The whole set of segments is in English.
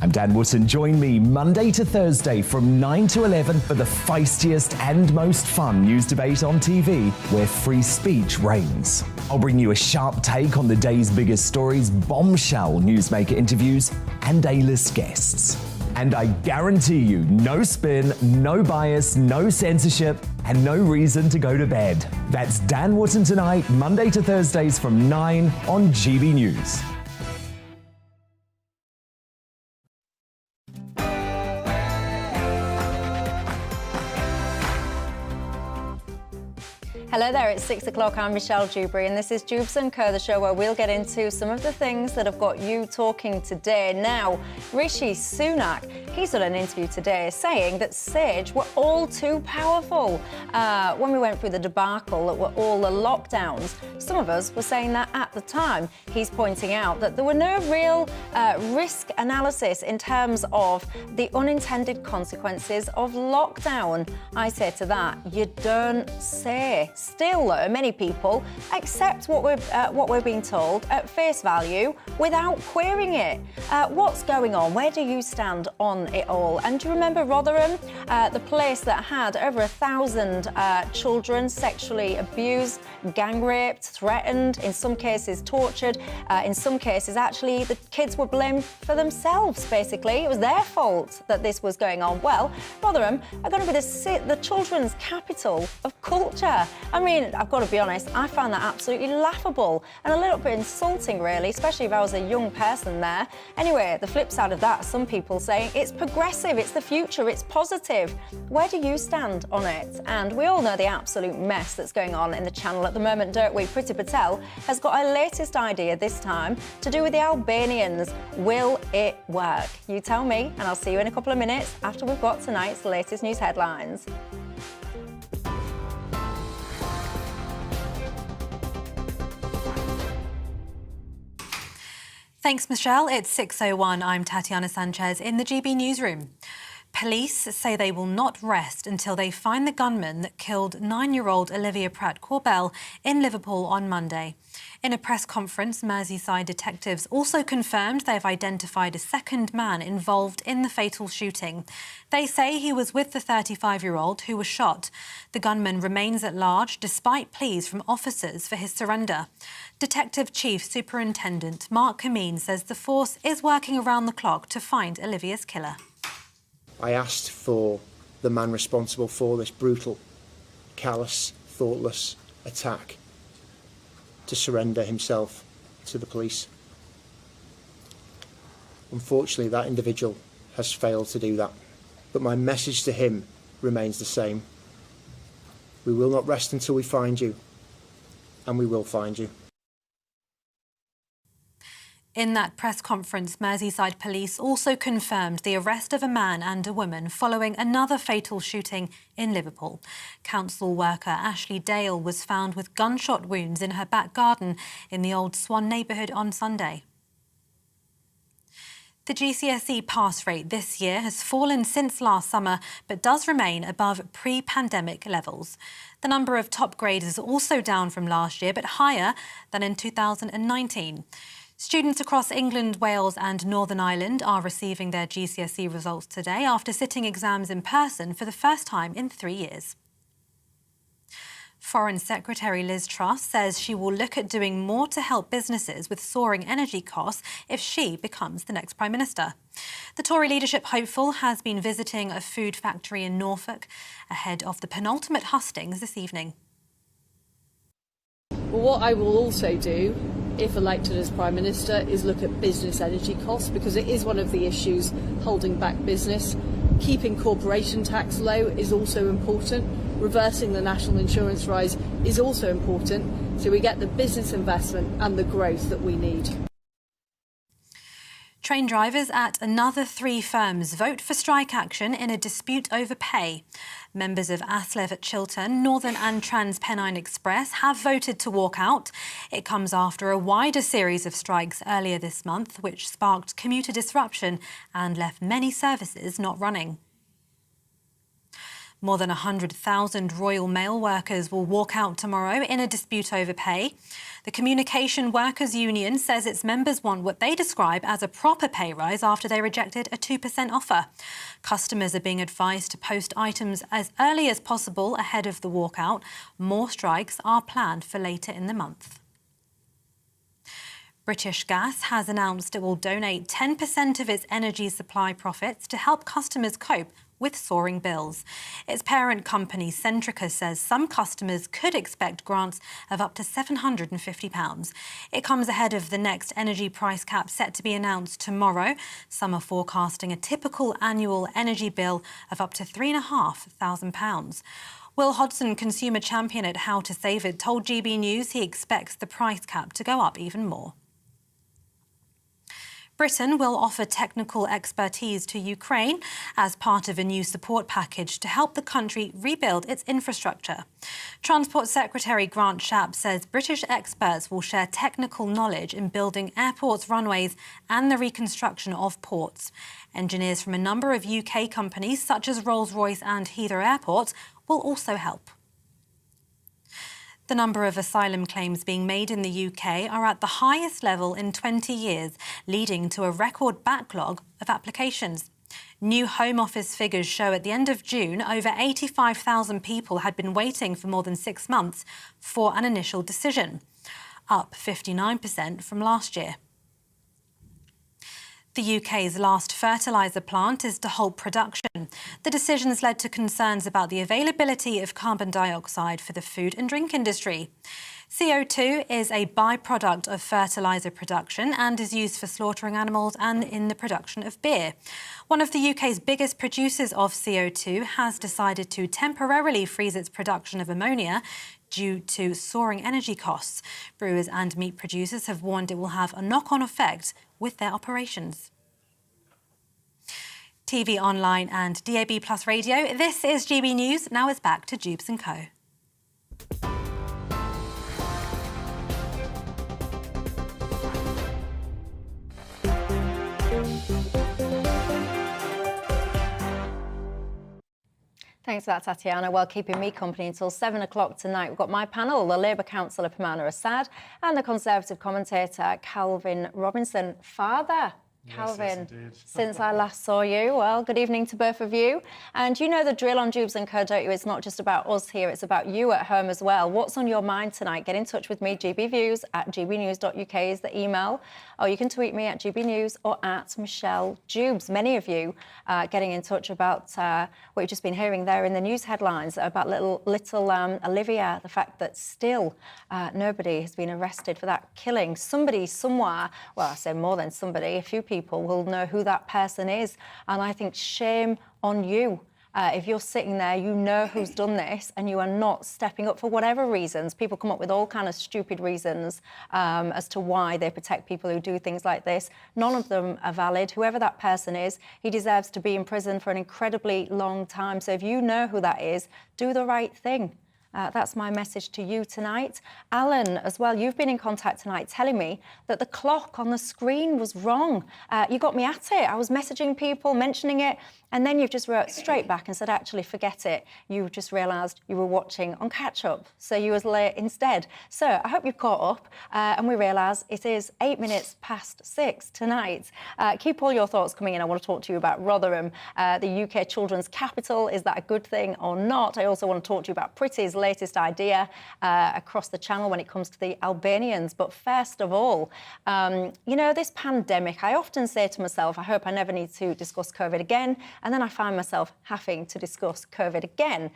I'm Dan Wootton. Join me Monday to Thursday from 9 to 11 for the feistiest and most fun news debate on TV, where free speech reigns. I'll bring you a sharp take on the day's biggest stories, bombshell newsmaker interviews, and A-list guests. And I guarantee you, no spin, no bias, no censorship, and no reason to go to bed. That's Dan Wootton Tonight, Monday to Thursdays from 9 on GB News. Hello there, it's 6 o'clock. I'm Michelle Dewberry, and this is Dewbs & Co, the show where we'll get into some of the things that have got you talking today. Now, Rishi Sunak, he's done an interview today saying that Sage were all too powerful. When we went through the debacle that were all the lockdowns, some of us were saying that at the time. He's pointing out that there were no real risk analysis in terms of the unintended consequences of lockdown. I say to that, you don't say. Still, though, many people accept what we're being told at face value without querying it. What's going on? Where do you stand on it all? And do you remember Rotherham, the place that had over 1,000 children sexually abused, gang raped, threatened, in some cases tortured, in some cases actually the kids were blamed for themselves, basically. It was their fault that this was going on. Well, Rotherham are going to be the children's capital of culture. I mean, I've got to be honest, I found that absolutely laughable and a little bit insulting, really, especially if I was a young person there. Anyway, the flip side of that, some people saying it's progressive, it's the future, it's positive. Where do you stand on it? And we all know the absolute mess that's going on in the channel at the moment, don't we? Priti Patel has got her latest idea this time to do with the Albanians. Will it work? You tell me, and I'll see you in a couple of minutes after we've got tonight's latest news headlines. Thanks, Michelle. It's 6:01. I'm Tatiana Sanchez in the GB newsroom. Police say they will not rest until they find the gunman that killed 9-year-old Olivia Pratt-Corbell in Liverpool on Monday. In a press conference, Merseyside detectives also confirmed they've identified a second man involved in the fatal shooting. They say he was with the 35-year-old who was shot. The gunman remains at large despite pleas from officers for his surrender. Detective Chief Superintendent Mark Kameen says the force is working around the clock to find Olivia's killer. I asked for the man responsible for this brutal, callous, thoughtless attack to surrender himself to the police. Unfortunately, that individual has failed to do that. But my message to him remains the same. We will not rest until we find you, and we will find you. In that press conference, Merseyside Police also confirmed the arrest of a man and a woman following another fatal shooting in Liverpool. Council worker Ashley Dale was found with gunshot wounds in her back garden in the Old Swan neighbourhood on Sunday. The GCSE pass rate this year has fallen since last summer, but does remain above pre-pandemic levels. The number of top graders also down from last year, but higher than in 2019. Students across England, Wales and Northern Ireland are receiving their GCSE results today after sitting exams in person for the first time in 3 years. Foreign Secretary Liz Truss says she will look at doing more to help businesses with soaring energy costs if she becomes the next Prime Minister. The Tory leadership hopeful has been visiting a food factory in Norfolk ahead of the penultimate hustings this evening. Well, what I will also do, if elected as Prime Minister, is look at business energy costs, because it is one of the issues holding back business. Keeping corporation tax low is also important. Reversing the national insurance rise is also important, so we get the business investment and the growth that we need. Train drivers at another 3 firms vote for strike action in a dispute over pay. Members of ASLEF at Chiltern, Northern and Trans-Pennine Express have voted to walk out. It comes after a wider series of strikes earlier this month, which sparked commuter disruption and left many services not running. More than 100,000 Royal Mail workers will walk out tomorrow in a dispute over pay. The Communication Workers Union says its members want what they describe as a proper pay rise after they rejected a 2% offer. Customers are being advised to post items as early as possible ahead of the walkout. More strikes are planned for later in the month. British Gas has announced it will donate 10% of its energy supply profits to help customers cope with soaring bills. Its parent company, Centrica, says some customers could expect grants of up to £750. It comes ahead of the next energy price cap set to be announced tomorrow. Some are forecasting a typical annual energy bill of up to £3,500. Will Hodson, consumer champion at How to Save It, told GB News he expects the price cap to go up even more. Britain will offer technical expertise to Ukraine as part of a new support package to help the country rebuild its infrastructure. Transport Secretary Grant Shapps says British experts will share technical knowledge in building airports, runways and the reconstruction of ports. Engineers from a number of UK companies, such as Rolls-Royce and Heathrow Airports, will also help. The number of asylum claims being made in the UK are at the highest level in 20 years, leading to a record backlog of applications. New Home Office figures show at the end of June, over 85,000 people had been waiting for more than 6 months for an initial decision, up 59% from last year. The UK's last fertiliser plant is to halt production. The decision's led to concerns about the availability of carbon dioxide for the food and drink industry. CO2 is a byproduct of fertiliser production and is used for slaughtering animals and in the production of beer. One of the UK's biggest producers of CO2 has decided to temporarily freeze its production of ammonia due to soaring energy costs. Brewers and meat producers have warned it will have a knock-on effect with their operations. TV, online and DAB+ radio, this is GB News. Now it's back to Dewbs & Co. Thanks for that, Tatiana. Well, keeping me company until 7 o'clock tonight. We've got my panel, the Labour councillor Pamana Assad and the Conservative commentator Calvin Robinson. Father, Calvin, yes, since I last saw you, well, good evening to both of you. And you know the drill on Dewbs & Co, don't you? It's not just about us here, it's about you at home as well. What's on your mind tonight? Get in touch with me, gbviews@gbnews.uk is the email, or you can tweet me at gbnews or at Michelle Dewbs. Many of you getting in touch about what you've just been hearing there in the news headlines about little Olivia, the fact that still nobody has been arrested for that killing. Somebody somewhere, well, I say more than somebody, a few people will know who that person is. And I think shame on you. If you're sitting there, you know who's done this and you are not stepping up for whatever reasons. People come up with all kind of stupid reasons as to why they protect people who do things like this. None of them are valid. Whoever that person is, he deserves to be in prison for an incredibly long time. So if you know who that is, do the right thing. That's my message to you tonight. Alan, as well, you've been in contact tonight telling me that the clock on the screen was wrong. You got me at it. I was messaging people, mentioning it, and then you've just wrote straight back and said, actually, forget it. You just realised you were watching on catch-up, so you was late instead. So I hope you've caught up, and we realise it is 8 minutes past 6 tonight. Keep all your thoughts coming in. I want to talk to you about Rotherham, the UK children's capital. Is that a good thing or not? I also want to talk to you about Pretty's latest idea across the channel when it comes to the Albanians. But first of all, you know, this pandemic, I often say to myself, I hope I never need to discuss COVID again. And then I find myself having to discuss COVID again.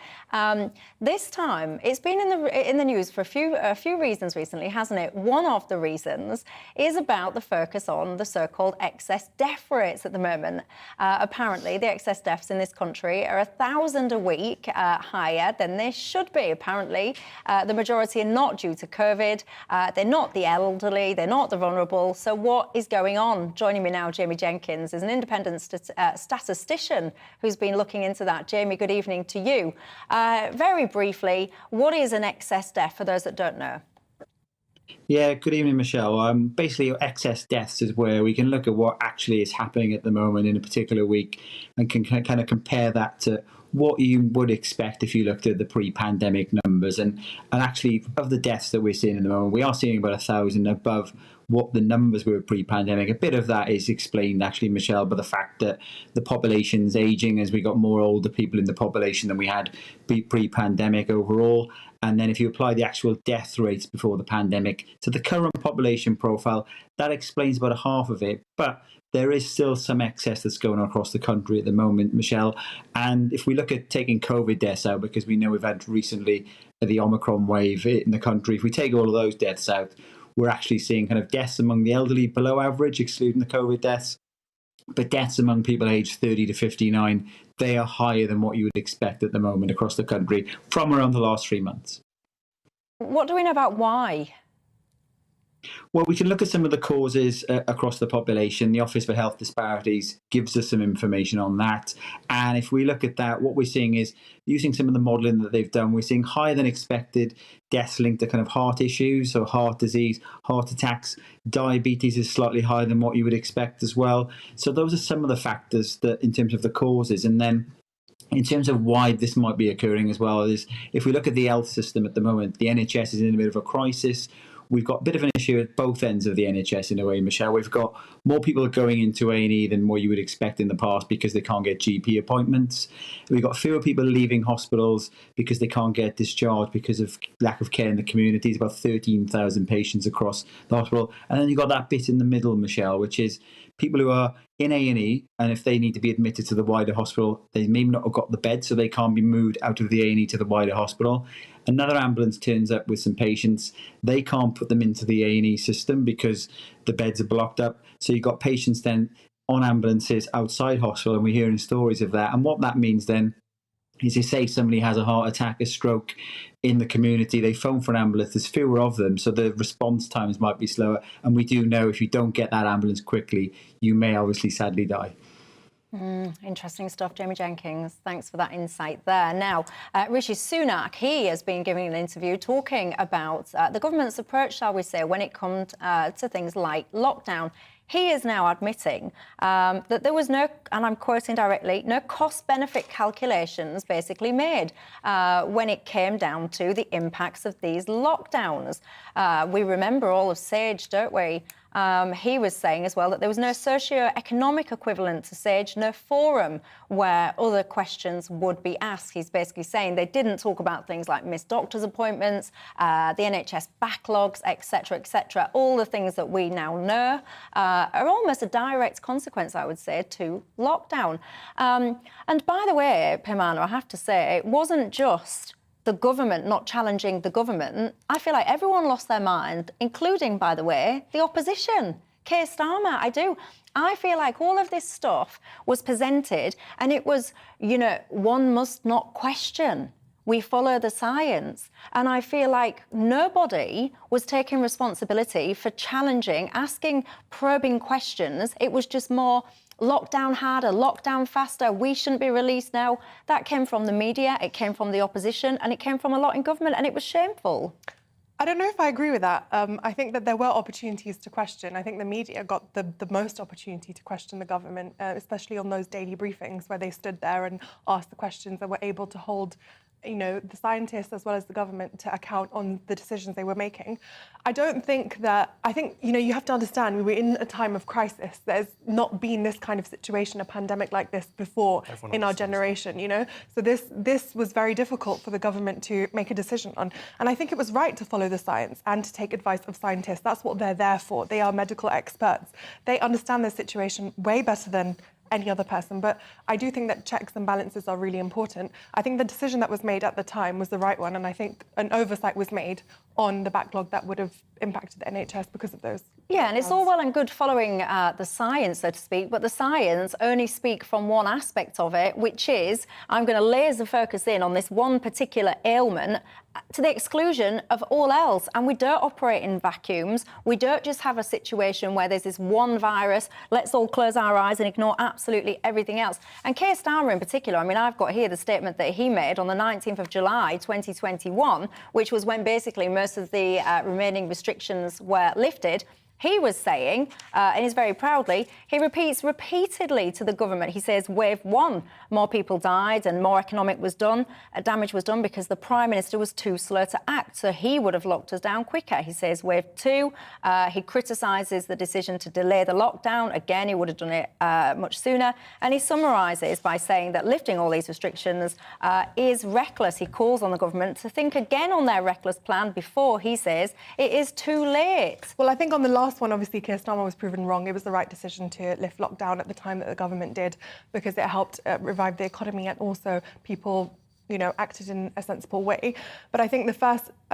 This time, it's been in the news for a few reasons recently, hasn't it? One of the reasons is about the focus on the so-called excess death rates at the moment. Apparently, the excess deaths in this country are 1,000 a week higher than they should be. Apparently, the majority are not due to COVID. They're not the elderly. They're not the vulnerable. So what is going on? Joining me now, Jamie Jenkins, is an independent statistician who's been looking into that. Jamie, good evening to you. Very briefly, what is an excess death for those that don't know? Yeah, good evening, Michelle. Basically, excess deaths is where we can look at what actually is happening at the moment in a particular week and can kind of compare that to what you would expect if you looked at the pre-pandemic numbers. And actually, of the deaths that we're seeing at the moment, we are seeing about 1,000 above what the numbers were pre-pandemic. A bit of that is explained, actually, Michelle, by the fact that the population's ageing as we got more older people in the population than we had pre-pandemic overall. And then if you apply the actual death rates before the pandemic to the current population profile, that explains about a half of it. But there is still some excess that's going on across the country at the moment, Michelle. And if we look at taking COVID deaths out, because we know we've had recently the Omicron wave in the country, if we take all of those deaths out, we're actually seeing kind of deaths among the elderly below average, excluding the COVID deaths. But deaths among people aged 30 to 59, they are higher than what you would expect at the moment across the country from around the last 3 months. What do we know about why? Well, we can look at some of the causes across the population. The Office for Health Disparities gives us some information on that. And if we look at that, what we're seeing is, using some of the modelling that they've done, we're seeing higher than expected deaths linked to kind of heart issues, so heart disease, heart attacks. Diabetes is slightly higher than what you would expect as well. So those are some of the factors that, in terms of the causes. And then in terms of why this might be occurring as well, is if we look at the health system at the moment, the NHS is in a bit of a crisis. We've got a bit of an issue at both ends of the NHS in a way, Michelle. We've got more people going into A&E than what you would expect in the past because they can't get GP appointments. We've got fewer people leaving hospitals because they can't get discharged because of lack of care in the community. It's about 13,000 patients across the hospital. And then you've got that bit in the middle, Michelle, which is people who are in A&E, and if they need to be admitted to the wider hospital, they may not have got the bed, so they can't be moved out of the A&E to the wider hospital. Another ambulance turns up with some patients. They can't put them into the A&E system because the beds are blocked up. So you've got patients then on ambulances outside hospital, and we're hearing stories of that. And what that means then is, they say somebody has a heart attack, a stroke in the community, they phone for an ambulance, there's fewer of them, so the response times might be slower. And we do know if you don't get that ambulance quickly, you may obviously sadly die. Interesting stuff, Jamie Jenkins. Thanks for that insight there. Now, Rishi Sunak, he has been giving an interview talking about the government's approach, shall we say, when it comes to things like lockdown. He is now admitting that there was no, and I'm quoting directly, no cost-benefit calculations basically made when it came down to the impacts of these lockdowns. We remember all of Sage, don't we? He was saying as well that there was no socio-economic equivalent to Sage, no forum where other questions would be asked. He's basically saying they didn't talk about things like missed doctor's appointments, the NHS backlogs, etc., etc. All the things that we now know are almost a direct consequence, I would say, to lockdown. And by the way, Pimana, I have to say, it wasn't just the government not challenging the government. I feel like everyone lost their mind, including, by the way, the opposition. Keir Starmer, I do. I feel like all of this stuff was presented and it was, you know, one must not question. We follow the science. And I feel like nobody was taking responsibility for challenging, asking probing questions. It was just more lockdown harder, lockdown faster, we shouldn't be released now. That came from the media, it came from the opposition, and it came from a lot in government, and it was shameful. I don't know if I agree with that. I think that there were opportunities to question. I think the media got the most opportunity to question the government, especially on those daily briefings where they stood there and asked the questions and were able to hold, you know, the scientists as well as the government to account on the decisions they were making. I think, you know, you have to understand we were in a time of crisis. There's not been this kind of situation, a pandemic like this before in our generation, you know? So this was very difficult for the government to make a decision on. And I think it was right to follow the science and to take advice of scientists. That's what they're there for. They are medical experts. They understand the situation way better than any other person. But I do think that checks and balances are really important. I think the decision that was made at the time was the right one, and I think an oversight was made on the backlog that would have impacted the NHS because of those. Yeah, and it's all well and good following the science, so to speak, but the science only speak from one aspect of it, which is, I'm going to laser focus in on this one particular ailment to the exclusion of all else. And we don't operate in vacuums. We don't just have a situation where there's this one virus, let's all close our eyes and ignore absolutely everything else. And Keir Starmer in particular, I mean, I've got here the statement that he made on the 19th of July 2021, which was when basically most of the remaining restrictions were lifted. He was saying, and he's very proudly, he repeats repeatedly to the government, he says, wave one, more people died and more economic damage was done because the Prime Minister was too slow to act, so he would have locked us down quicker. He says wave two, he criticises the decision to delay the lockdown. Again, he would have done it much sooner. And he summarises by saying that lifting all these restrictions is reckless. He calls on the government to think again on their reckless plan before, he says, it is too late. Well, I think on the last one, obviously, Keir Starmer was proven wrong. It was the right decision to lift lockdown at the time that the government did, because it helped revive the economy, and also people, you know, acted in a sensible way. But I think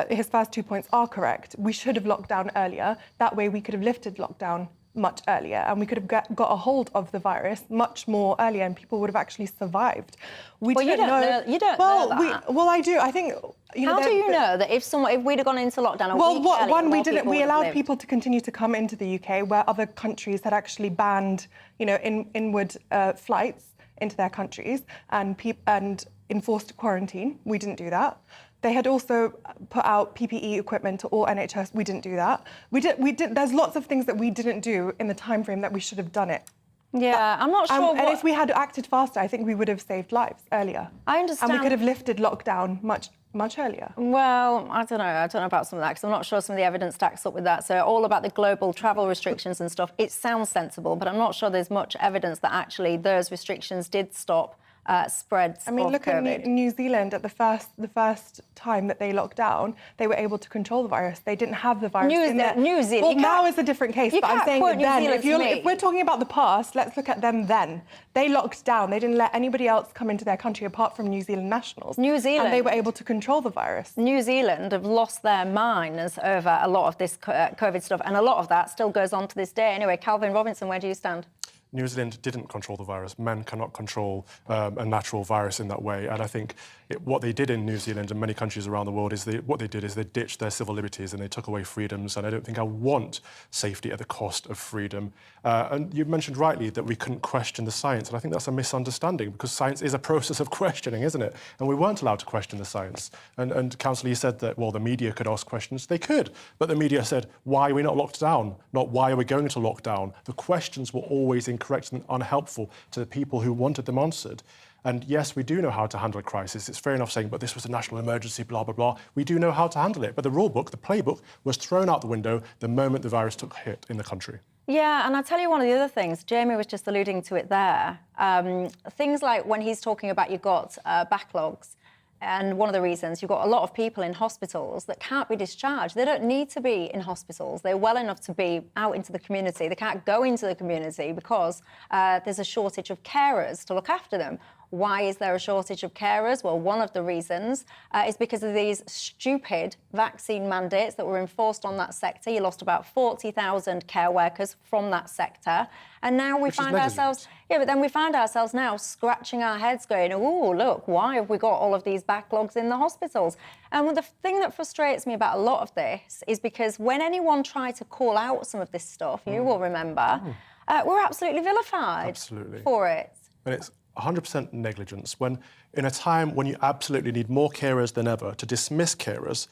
his first 2 points are correct. We should have locked down earlier. That way we could have lifted lockdown much earlier, and we could have got a hold of the virus much more earlier, and people would have actually survived. You don't know that. Well, I do. I think. How do you know that if we'd have gone into lockdown a week earlier, one, we didn't. We allowed lived? people to continue to come into the UK, where other countries had actually banned, you know, inward flights into their countries and enforced quarantine. We didn't do that. They had also put out PPE equipment to all NHS. We didn't do that. We did. There's lots of things that we didn't do in the time frame that we should have done it. Yeah, I'm not sure. And if we had acted faster, I think we would have saved lives earlier. I understand. And we could have lifted lockdown much earlier. Well, I don't know. I don't know about some of that, because I'm not sure some of the evidence stacks up with that. So all about the global travel restrictions and stuff, it sounds sensible, but I'm not sure there's much evidence that actually those restrictions did stop spreads. I mean, look COVID. at New Zealand. At the first time that they locked down, they were able to control the virus. They didn't have the virus in there. New Zealand. Well, now is a different case. But I'm saying that then, if we're talking about the past, let's look at them then. They locked down. They didn't let anybody else come into their country apart from New Zealand nationals. New Zealand. And they were able to control the virus. New Zealand have lost their minds over a lot of this COVID stuff, and a lot of that still goes on to this day. Anyway, Calvin Robinson, where do you stand? New Zealand didn't control the virus. Men cannot control a natural virus in that way. And I think what they did in New Zealand and many countries around the world is they ditched their civil liberties and they took away freedoms. And I don't think I want safety at the cost of freedom. And you mentioned rightly that we couldn't question the science. And I think that's a misunderstanding, because science is a process of questioning, isn't it? And we weren't allowed to question the science. And Councillor, you said that, well, the media could ask questions. They could. But the media said, why are we not locked down? Not why are we going to lock down? The questions were always incorrect and unhelpful to the people who wanted them answered. And yes, we do know how to handle a crisis. It's fair enough saying, but this was a national emergency, blah, blah, blah. We do know how to handle it. But the rule book, the playbook, was thrown out the window the moment the virus took a hit in the country. Yeah, and I'll tell you one of the other things. Jamie was just alluding to it there. Things like when he's talking about you've got backlogs. And one of the reasons, you've got a lot of people in hospitals that can't be discharged. They don't need to be in hospitals. They're well enough to be out into the community. They can't go into the community because there's a shortage of carers to look after them. Why is there a shortage of carers? Well, one of the reasons is because of these stupid vaccine mandates that were enforced on that sector. You lost about 40,000 care workers from that sector. And now we find ourselves... Yeah, but then we find ourselves now scratching our heads going, oh, look, why have we got all of these backlogs in the hospitals? And the thing that frustrates me about a lot of this is because when anyone tried to call out some of this stuff, you will remember, we're absolutely vilified for it. And it's 100% negligence. When in a time when you absolutely need more carers than ever, to dismiss carers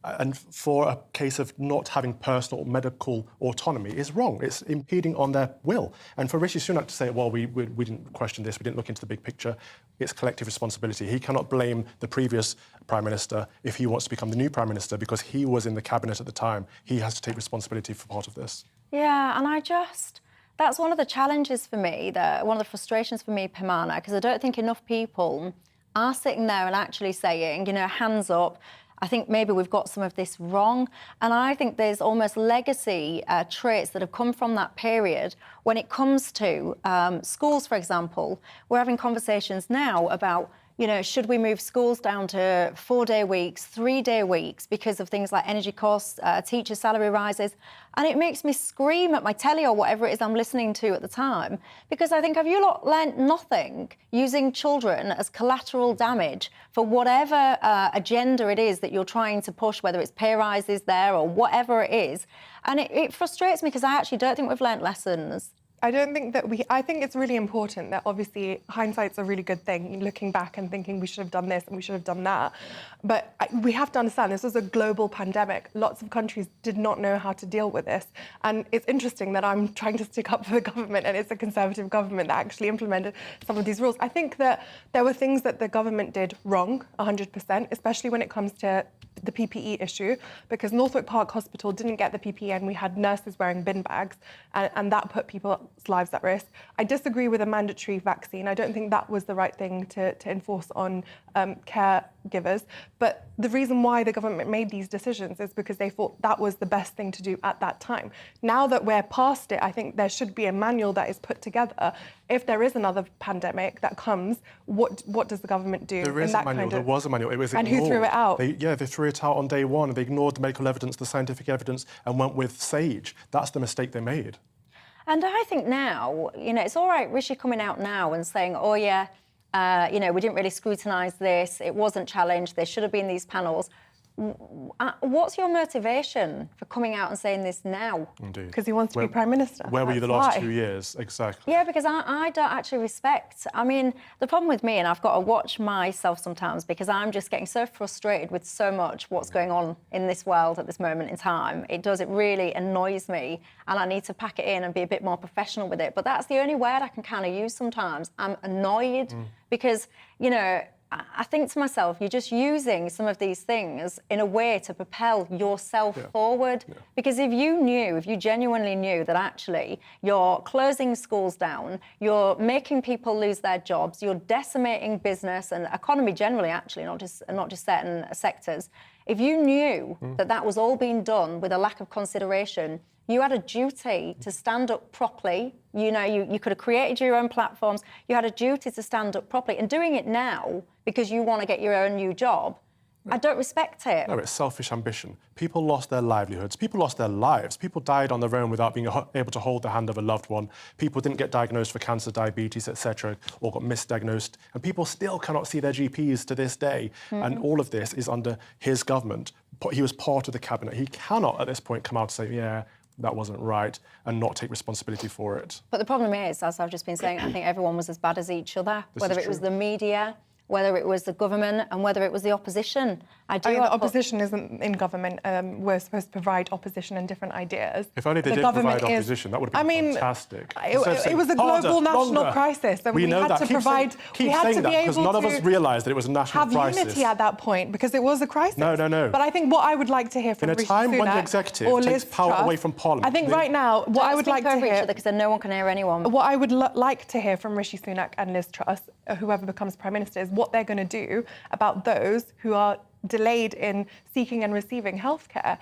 and for a case of not having personal medical autonomy is wrong. It's impeding on their will. And for Rishi Sunak to say, well, we didn't question this, we didn't look into the big picture, it's collective responsibility. He cannot blame the previous Prime Minister if he wants to become the new Prime Minister, because he was in the cabinet at the time. He has to take responsibility for part of this. Yeah, and that's one of the challenges for me, one of the frustrations for me, Pimana, because I don't think enough people are sitting there and actually saying, you know, hands up, I think maybe we've got some of this wrong. And I think there's almost legacy traits that have come from that period. When it comes to schools, for example, we're having conversations now about, you know, should we move schools down to 4-day weeks, 3-day weeks because of things like energy costs, teacher salary rises? And it makes me scream at my telly or whatever it is I'm listening to at the time, because I think, have you lot learnt nothing using children as collateral damage for whatever agenda it is that you're trying to push, whether it's pay rises there or whatever it is? And it frustrates me because I actually don't think we've learnt lessons I don't think that I think it's really important that obviously hindsight's a really good thing, looking back and thinking we should have done this and we should have done that. But we have to understand this was a global pandemic. Lots of countries did not know how to deal with this. And it's interesting that I'm trying to stick up for the government and it's a Conservative government that actually implemented some of these rules. I think that there were things that the government did wrong, 100%, especially when it comes to the PPE issue, because Northwick Park Hospital didn't get the PPE and we had nurses wearing bin bags, and that put people's lives at risk. I disagree with a mandatory vaccine. I don't think that was the right thing to enforce on caregivers. But the reason why the government made these decisions is because they thought that was the best thing to do at that time. Now that we're past it, I think there should be a manual that is put together. If there is another pandemic that comes, what does the government do? There is a manual. There was a manual. It was ignored. And who threw it out? They threw it out on day one. They ignored the medical evidence, the scientific evidence, and went with sage. That's the mistake they made. And I think now, it's all right, Rishi coming out now and saying, oh, yeah, we didn't really scrutinise this. It wasn't challenged. There should have been these panels. What's your motivation for coming out and saying this now? Indeed. Because he wants to be Prime Minister. Where were you the last 2 years? Exactly. Yeah, because I don't actually respect... I mean, the problem with me, and I've got to watch myself sometimes because I'm just getting so frustrated with so much what's going on in this world at this moment in time. It really annoys me, and I need to pack it in and be a bit more professional with it. But that's the only word I can kind of use sometimes. I'm annoyed because, I think to myself, you're just using some of these things in a way to propel yourself forward. Yeah. Because if you genuinely knew that actually you're closing schools down, you're making people lose their jobs, you're decimating business and economy generally, actually, not just certain sectors. If you knew that was all being done with a lack of consideration, you had a duty to stand up properly. You could have created your own platforms. You had a duty to stand up properly. And doing it now because you want to get your own new job, I don't respect it. No, it's selfish ambition. People lost their livelihoods. People lost their lives. People died on their own without being able to hold the hand of a loved one. People didn't get diagnosed for cancer, diabetes, etc., or got misdiagnosed. And people still cannot see their GPs to this day. And all of this is under his government. He was part of the cabinet. He cannot, at this point, come out and say, yeah, that wasn't right, and not take responsibility for it. But the problem is, as I've just been saying, I think everyone was as bad as each other, whether it was the media, whether it was the government and whether it was the opposition. The opposition isn't in government. We're supposed to provide opposition and different ideas. If only they did provide opposition, that would have been fantastic. It was a global national crisis, and we had to provide. We had to be able because none of us realised that it was a national crisis. Have unity at that point because it was a crisis. No. But I think what I would like to hear from Rishi Sunak, in a time when the executive takes power away from Parliament. I think right now what I would like to hear, because then no one can hear anyone. What I would like to hear from Rishi Sunak and Liz Truss, whoever becomes Prime Minister, is what they're going to do about those who are delayed in seeking and receiving healthcare,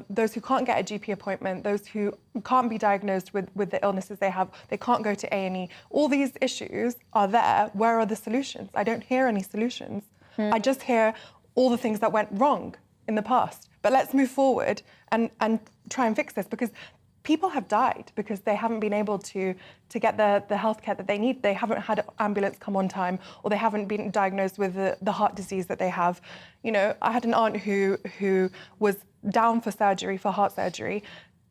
those who can't get a GP appointment, those who can't be diagnosed with the illnesses they have, they can't go to A&E. All these issues are there. Where are the solutions? I don't hear any solutions. I just hear all the things that went wrong in the past. But let's move forward and try and fix this, because people have died because they haven't been able to get the healthcare that they need. They haven't had an ambulance come on time, or they haven't been diagnosed with the heart disease that they have. I had an aunt who was down for heart surgery.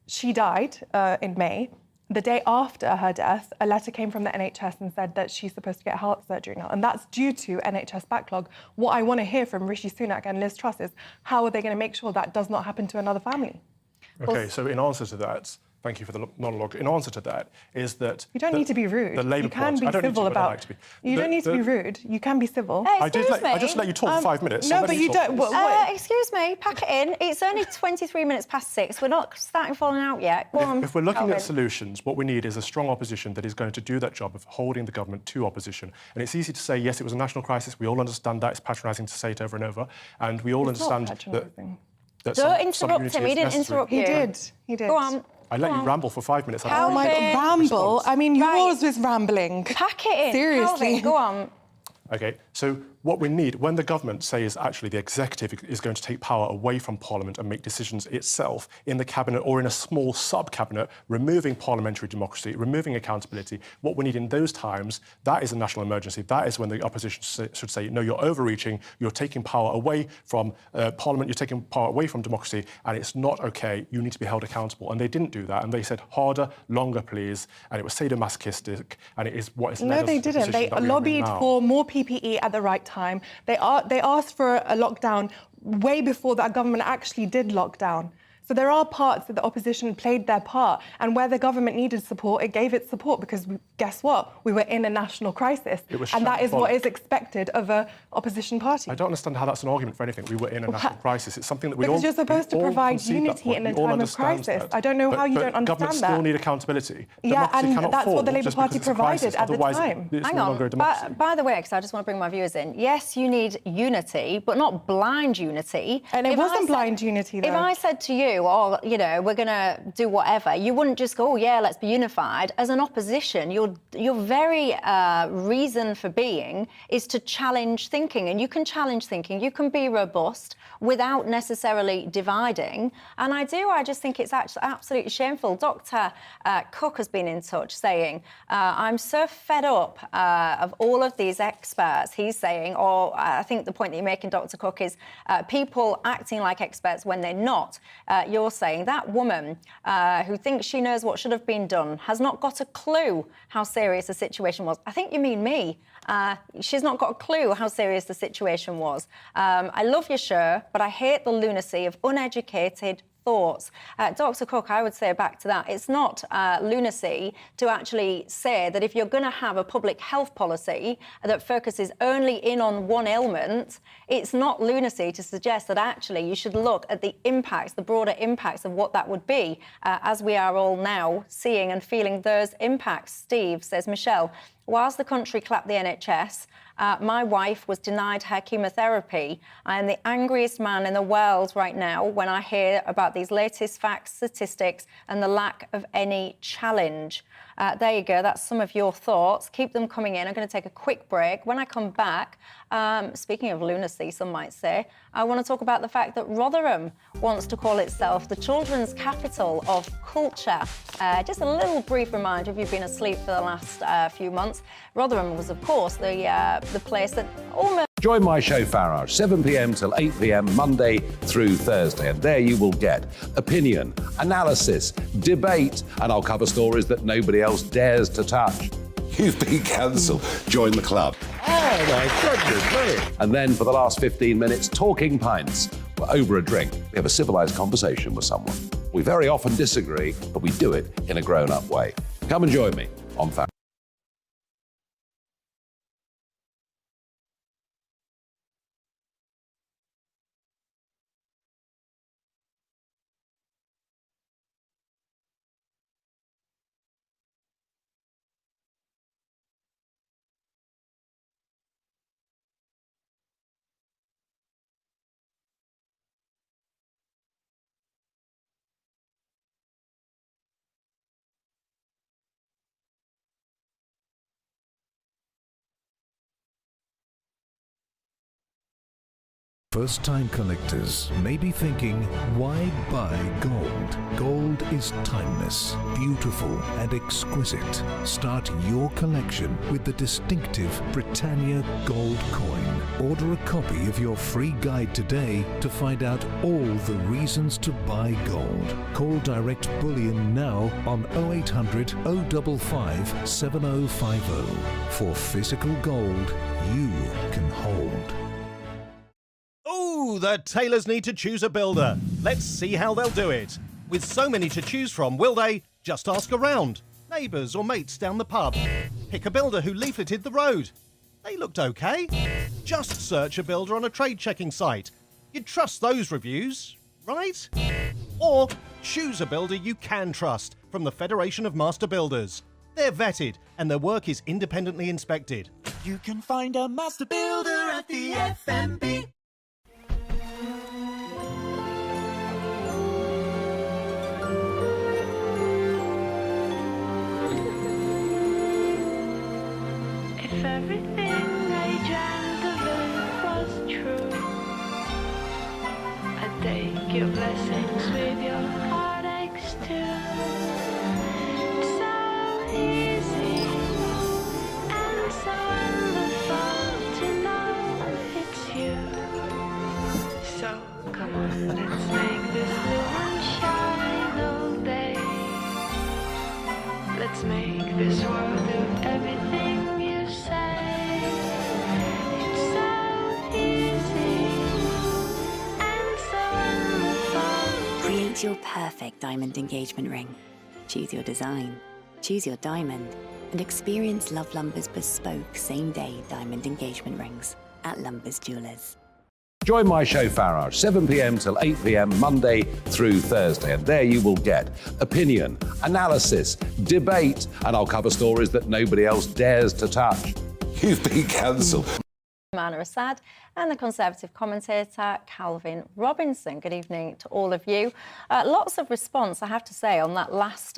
She died in May. The day after her death, a letter came from the NHS and said that she's supposed to get heart surgery now, and that's due to NHS backlog. What I want to hear from Rishi Sunak and Liz Truss is how are they going to make sure that does not happen to another family? OK, so in answer to that, thank you for the monologue. In answer to that is that... You don't need to be rude. The Labour you can be civil about... You don't need to be rude. You can be civil. I just let you talk for 5 minutes. No, but you don't... Excuse me, pack it in. It's only 23 minutes past 6. We're not starting falling out yet. Go on. If we're looking at solutions, what we need is a strong opposition that is going to do that job of holding the government to opposition. And it's easy to say, yes, it was a national crisis. We all understand that. It's patronising to say it over and over. And we all understand that... Don't interrupt him. He didn't interrupt you. He did. Go on. I let you ramble for 5 minutes. Oh my God, ramble? I mean, yours was rambling. Pack it in. Seriously. Calvin, go on. OK, so what we need, when the government says actually the executive is going to take power away from Parliament and make decisions itself in the cabinet or in a small sub-cabinet, removing parliamentary democracy, removing accountability, what we need in those times, that is a national emergency. That is when the opposition should say, no, you're overreaching, you're taking power away from Parliament, you're taking power away from democracy, and it's not OK, you need to be held accountable. And they didn't do that, and they said harder, longer, please, and it was sadomasochistic, and it is what is led us to the No, they didn't. They lobbied for more PPE at the right time. They asked for a lockdown way before that government actually did lockdown. So there are parts that the opposition played their part, and where the government needed support, it gave it support because guess what? We were in a national crisis, and that is what is expected of an opposition party. I don't understand how that's an argument for anything. We were in a national crisis. It's something that we all... Because you're supposed to provide unity in a time of crisis. I don't know how you don't understand that. Governments still need accountability. Yeah, and that's what the Labour Party provided at the time. Hang on, by the way, because I just want to bring my viewers in, yes, you need unity, but not blind unity. And it wasn't blind unity, though. If I said to you, or, you know, we're going to do whatever, you wouldn't just go, oh, yeah, let's be unified. As an opposition, your very reason for being is to challenge thinking. And you can challenge thinking. You can be robust without necessarily dividing. And I just think it's actually absolutely shameful. Dr. Cook has been in touch saying, I'm so fed up of all of these experts, he's saying, or I think the point that you're making, Dr. Cook, is people acting like experts when they're not. You're saying that woman who thinks she knows what should have been done has not got a clue how serious the situation was. I think you mean me. She's not got a clue how serious the situation was. I love your show, but I hate the lunacy of uneducated thoughts. Dr. Cook, I would say back to that, it's not lunacy to actually say that if you're going to have a public health policy that focuses only in on one ailment, it's not lunacy to suggest that actually you should look at the impacts, the broader impacts of what that would be, as we are all now seeing and feeling those impacts. Steve says, Michelle, whilst the country clapped the NHS, my wife was denied her chemotherapy. I am the angriest man in the world right now when I hear about these latest facts, statistics, and the lack of any challenge. There you go. That's some of your thoughts. Keep them coming in. I'm going to take a quick break. When I come back, speaking of lunacy, some might say, I want to talk about the fact that Rotherham wants to call itself the children's capital of culture. Just a little brief reminder, if you've been asleep for the last few months, Rotherham was, of course, the place that almost... Join my show Farage, 7 p.m. till 8 p.m. Monday through Thursday, and there you will get opinion, analysis, debate, and I'll cover stories that nobody else dares to touch. You've been cancelled. Join the club. Oh my goodness me! And then for the last 15 minutes, talking pints. We're over a drink. We have a civilised conversation with someone. We very often disagree, but we do it in a grown-up way. Come and join me on Farage. First-time collectors may be thinking, why buy gold? Gold is timeless, beautiful and exquisite. Start your collection with the distinctive Britannia Gold Coin. Order a copy of your free guide today to find out all the reasons to buy gold. Call Direct Bullion now on 0800 055 7050. For physical gold you can hold. Ooh, the tailors need to choose a builder. Let's see how they'll do it. With so many to choose from, will they? Just ask around. Neighbours or mates down the pub. Pick a builder who leafleted the road. They looked okay. Just search a builder on a trade checking site. You'd trust those reviews, right? Or choose a builder you can trust from the Federation of Master Builders. They're vetted and their work is independently inspected. You can find a master builder at the FMB. If everything rage and the Let's make this world of everything you say. It's so easy and so wonderful. Create your perfect diamond engagement ring. Choose your design, choose your diamond, and experience Love Lumber's bespoke same-day diamond engagement rings at Lumbers Jewellers. Join my show Farage, 7 p.m. till 8 p.m. Monday through Thursday, and there you will get opinion, analysis, debate, and I'll cover stories that nobody else dares to touch. You've been cancelled. Mana Assad and the Conservative commentator Calvin Robinson. Good evening to all of you. Lots of response, I have to say, on that last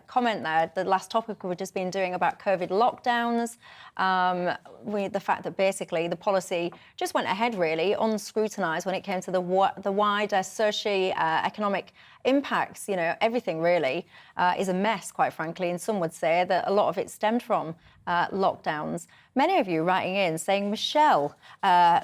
comment there, the last topic we've just been doing about COVID lockdowns, the fact that basically the policy just went ahead really unscrutinised when it came to the wider socio-economic impacts. You know, everything really is a mess, quite frankly, and some would say that a lot of it stemmed from lockdowns. Many of you writing in saying, Michelle,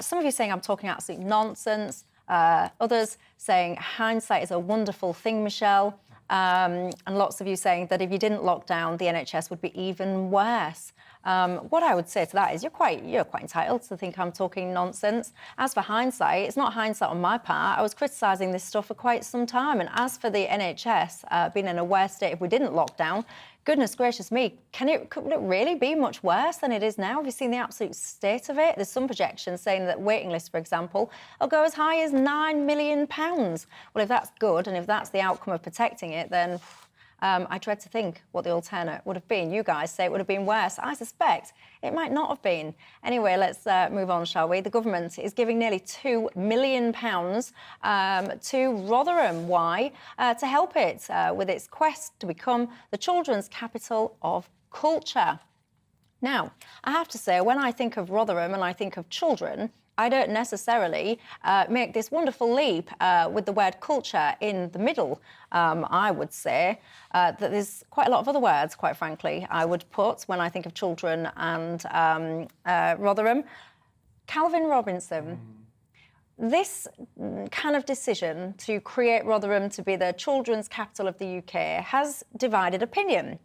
some of you saying I'm talking absolute nonsense, others saying hindsight is a wonderful thing, Michelle, and lots of you saying that if you didn't lock down, the NHS would be even worse. What I would say to that is you're quite entitled to think I'm talking nonsense. As for hindsight, it's not hindsight on my part. I was criticising this stuff for quite some time. And as for the NHS being in a worse state if we didn't lock down, goodness gracious me, could it really be much worse than it is now? Have you seen the absolute state of it? There's some projections saying that waiting lists, for example, will go as high as £9 million. Well, if that's good and if that's the outcome of protecting it, then I dread to think what the alternate would have been. You guys say it would have been worse. I suspect it might not have been. Anyway, let's move on, shall we? The government is giving nearly £2 million to Rotherham. Why? To help it with its quest to become the children's capital of culture. Now, I have to say, when I think of Rotherham and I think of children, I don't necessarily make this wonderful leap with the word culture in the middle. I would say that there's quite a lot of other words, quite frankly, I would put when I think of children and Rotherham. Calvin Robinson, this kind of decision to create Rotherham to be the children's capital of the UK has divided opinion.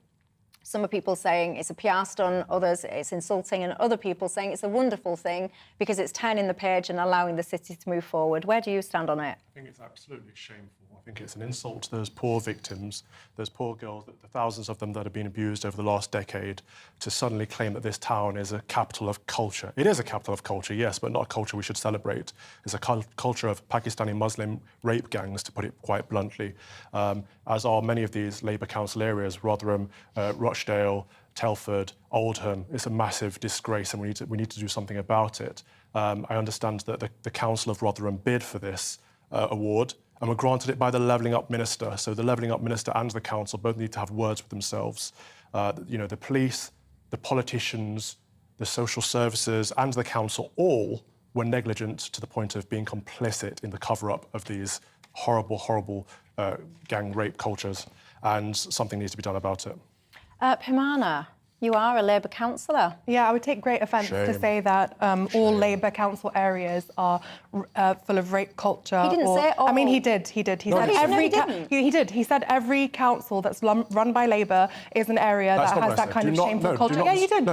Some are people saying it's a PR stunt, others it's insulting, and other people saying it's a wonderful thing because it's turning the page and allowing the city to move forward. Where do you stand on it? I think it's absolutely shameful. I think it's an insult to those poor victims, those poor girls, the thousands of them that have been abused over the last decade, to suddenly claim that this town is a capital of culture. It is a capital of culture, yes, but not a culture we should celebrate. It's a culture of Pakistani Muslim rape gangs, to put it quite bluntly, as are many of these Labour council areas, Rotherham, Rochdale, Telford, Oldham. It's a massive disgrace and we need to do something about it. I understand that the Council of Rotherham bid for this award and were granted it by the Levelling Up Minister. So the Levelling Up Minister and the Council both need to have words with themselves. You know, the police, the politicians, the social services and the Council all were negligent to the point of being complicit in the cover-up of these horrible, horrible gang rape cultures, and something needs to be done about it. Pimana, you are a Labour councillor. Yeah, I would take great offence to say that all Labour council areas are full of rape culture. He didn't say all. I mean, he did. He said every. He did. He said every council that's run by Labour is an area that has that kind of shameful culture. Yeah, you did.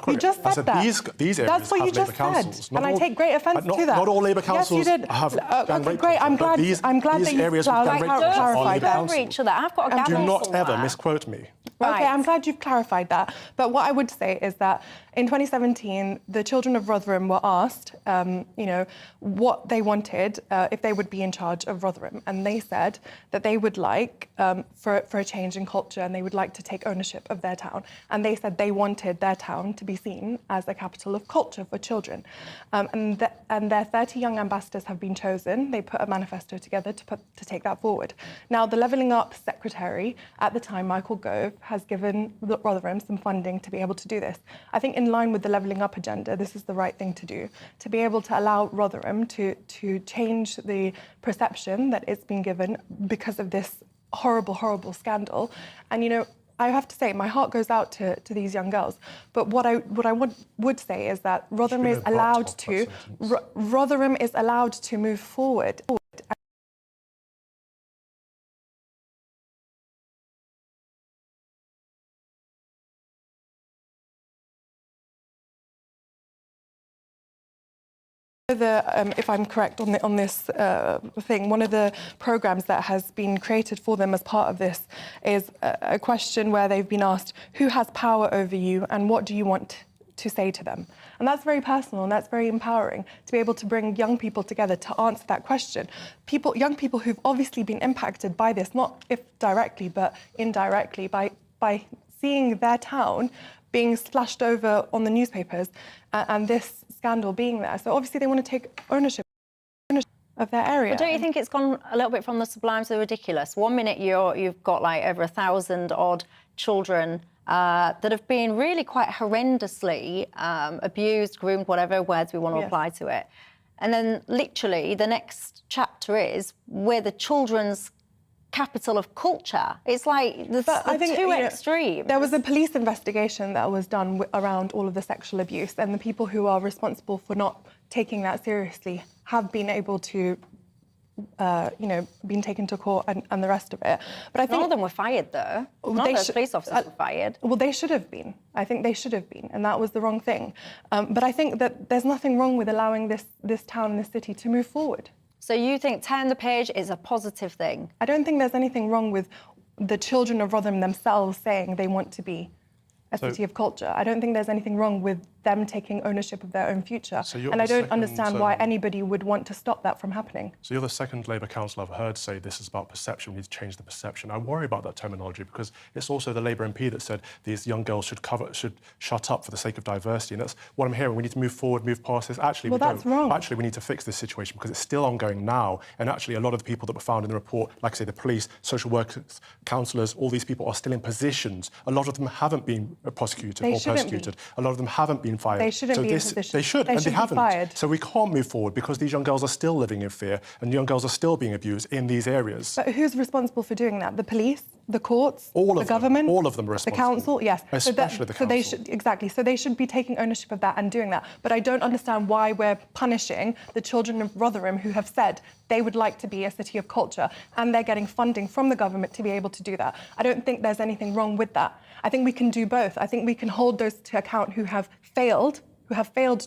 You just said that. These areas that's what you just said, and I take great offence to that. Not all Labour councils have gang rape great. I'm glad that you clarified that. Over each other. I've got a gavel. Do not ever misquote me. Right. Okay, I'm glad you've clarified that. But what I would say is that in 2017, the children of Rotherham were asked, what they wanted if they would be in charge of Rotherham, and they said that they would like for a change in culture, and they would like to take ownership of their town. And they said they wanted their town to be seen as a capital of culture for children. And their 30 young ambassadors have been chosen. They put a manifesto together to take that forward. Now, the Levelling Up secretary at the time, Michael Gove, has given Rotherham some funding to be able to do this. I think in line with the Levelling Up agenda, this is the right thing to do, to be able to allow Rotherham to change the perception that it's been given because of this horrible, horrible scandal. And, you know, I have to say, my heart goes out to these young girls. But what I would say is that Rotherham is allowed to move forward. If I'm correct on this thing, one of the programmes that has been created for them as part of this is a question where they've been asked, who has power over you and what do you want to say to them? And that's very personal and that's very empowering to be able to bring young people together to answer that question. Young people who've obviously been impacted by this, not if directly, but indirectly, by seeing their town being splashed over on the newspapers and this scandal being there. So obviously they want to take ownership of their area. But don't you think it's gone a little bit from the sublime to the ridiculous? One minute you've got like over 1,000 odd children that have been really quite horrendously abused, groomed, whatever words we want to apply to it. And then literally the next chapter is we're the children's capital of culture. It's like the two extremes. There was a police investigation that was done around all of the sexual abuse, and the people who are responsible for not taking that seriously have been able to, been taken to court and the rest of it. But I think none of them were fired, though. None of those police officers were fired. Well, they should have been. I think they should have been, and that was the wrong thing. But I think that there's nothing wrong with allowing this town and this city to move forward. So you think turn the page is a positive thing? I don't think there's anything wrong with the children of Rotherham themselves saying they want to be a city of culture. I don't think there's anything wrong with them taking ownership of their own future. And I don't understand why anybody would want to stop that from happening. So you're the second Labour councillor I've heard say this is about perception, we need to change the perception. I worry about that terminology because it's also the Labour MP that said these young girls should shut up for the sake of diversity. And that's what I'm hearing. We need to move forward, move past this. Actually, well, that's wrong. Actually, we need to fix this situation because it's still ongoing now. And actually, a lot of the people that were found in the report, like I say, the police, social workers, councillors, all these people are still in positions. A lot of them haven't been prosecuted or persecuted. A lot of them haven't been fired. They shouldn't be in position. They should, and they haven't. Fired. So we can't move forward because these young girls are still living in fear and young girls are still being abused in these areas. But who's responsible for doing that? The police? The courts? All of the government? All of them are responsible. The council? Yes. Especially the council. So they should, exactly. So they should be taking ownership of that and doing that. But I don't understand why we're punishing the children of Rotherham who have said they would like to be a city of culture and they're getting funding from the government to be able to do that. I don't think there's anything wrong with that. I think we can do both. I think we can hold those to account who have failed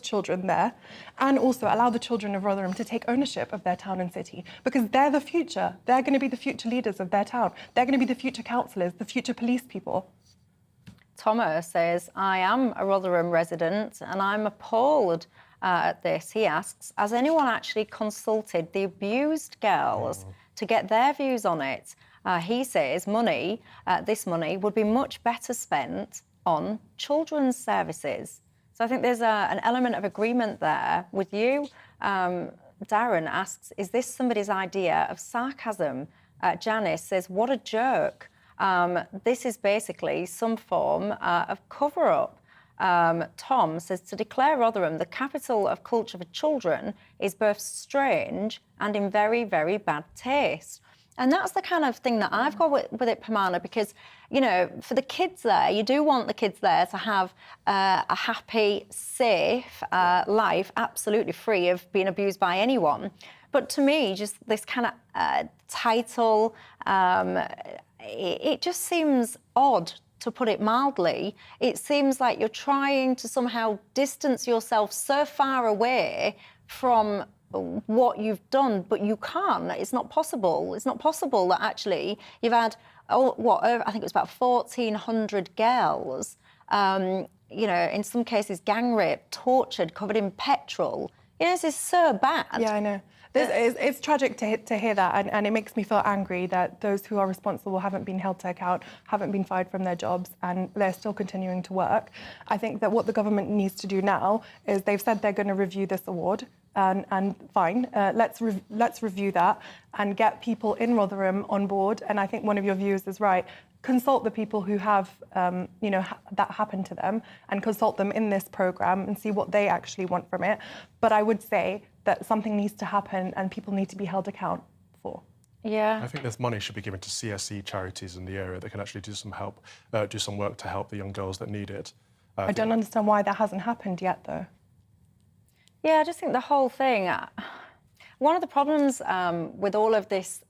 children there, and also allow the children of Rotherham to take ownership of their town and city, because they're the future. They're going to be the future leaders of their town. They're going to be the future councillors, the future police people. Thomas says, I am a Rotherham resident and I'm appalled at this. He asks, has anyone actually consulted the abused girls to get their views on it? He says this money would be much better spent on children's services. So I think there's an element of agreement there with you. Darren asks, is this somebody's idea of sarcasm? Janice says, what a jerk. This is basically some form of cover-up. Tom says, to declare Rotherham the capital of culture for children is both strange and in very, very bad taste. And that's the kind of thing that I've got with it, Pamana, because, for the kids there, you do want the kids there to have a happy, safe life, absolutely free of being abused by anyone. But to me, just this kind of title, it just seems odd, to put it mildly. It seems like you're trying to somehow distance yourself so far away from what you've done, but you can't. It's not possible. It's not possible that actually you've had, I think it was about 1,400 girls, in some cases gang raped, tortured, covered in petrol. This is so bad. Yeah, I know. It's tragic to hear that, and it makes me feel angry that those who are responsible haven't been held to account, haven't been fired from their jobs, and they're still continuing to work. I think that what the government needs to do now is they've said they're going to review this award, and fine, let's review that and get people in Rotherham on board. And I think one of your viewers is right. Consult the people who have, that happened to them, and consult them in this programme and see what they actually want from it. But I would say that something needs to happen and people need to be held account for. Yeah. I think this money should be given to CSE charities in the area that can actually do some work to help the young girls that need it. I don't understand why that hasn't happened yet, though. Yeah, I just think the whole thing... one of the problems with all of this,